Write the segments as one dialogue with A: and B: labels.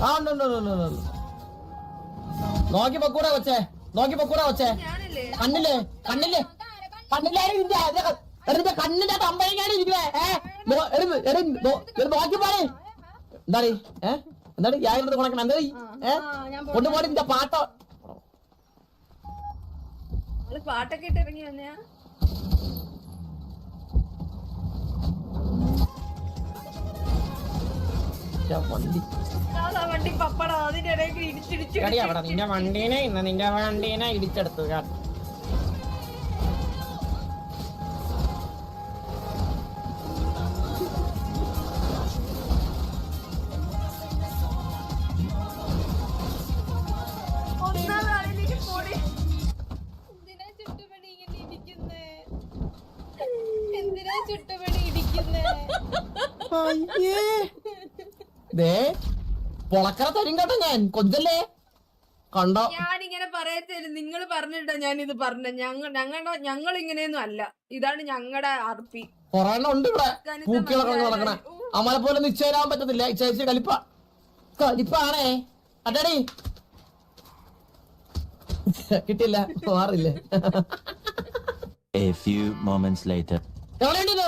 A: ആ ഉണ്ട്. നോക്കി പൊക്കൂടെ കൊച്ചേ കണ്ണില്ലേ കണ്ണിന്റെ തമ്പഴങ്ങാണ് ഇരിക്കുവേ നോക്കി പോണേ എന്താണ് യാതൊരു കൊണക്കണം എന്താ കൊണ്ടുപോയി നിന്റെ പാട്ടോ
B: പാട്ടൊക്കെ ഇട്ട് ഇറങ്ങി വന്നെയാ വണ്ടി പപ്പടാ അതിന്റെ ഇടയ്ക്ക് ഇടിച്ചിടിച്ചു
A: നിന്റെ വണ്ടീനെ ഇടിച്ചെടുത്തു
B: എന്തിനാ ചുട്ടുപണി ഇടിക്കുന്നേ
A: പൊളക്കറ തരും കേട്ടോ ഞാൻ കൊഞ്ചല്ലേ കണ്ടോ
B: ഞാനിങ്ങനെ പറയത്തില്ല നിങ്ങൾ പറഞ്ഞിട്ടാ ഞാനിത് പറഞ്ഞ ഞങ്ങൾ ഇങ്ങനെയൊന്നും അല്ല ഇതാണ് ഞങ്ങളുടെ അർപ്പി
A: കൊറേണ്ണ ഉണ്ട് ഇവിടെ പൂക്കളൊക്കെ നടക്കണേ അമല പോലെ നിശ്ചയിരാൻ പറ്റത്തില്ല ചേച്ചി കലിപ്പാണേ അട്ടടി കിട്ടില്ല മാറില്ലേ
C: A few moments later.
A: എവിടെയുണ്ട്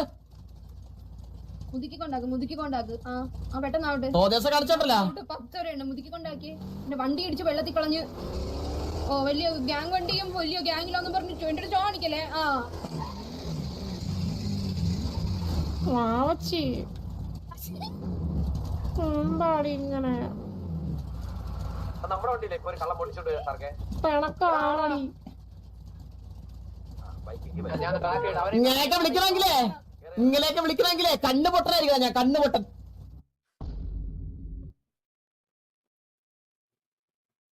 B: മുതുക്കിക്കൊണ്ടാക്ക് ആ പെട്ടെന്നാവട്ടെ
A: ദിവസം കളിച്ചോണ്ടല്ലോ
B: 10 വരെ ഉണ്ട് മുതുക്കിക്കൊണ്ടാക്കി പിന്നെ വണ്ടി ഇടിച്ച് വെള്ളത്തിൽ കളഞ്ഞ് ഓ വലിയ ഗ്യാങ് വണ്ടിയും വലിയ ഗ്യാങ്ങിലൊന്നും പറഞ്ഞു എന്റെ ചോണിക്കല്ലേ ഇങ്ങനെ പിണക്കാണി
A: ഇങ്ങനെയൊക്കെ വിളിക്കണമെങ്കിലേ കണ്ണ് പൊട്ടനായിരിക്കണം ഞാൻ കണ്ണ് പൊട്ടൻ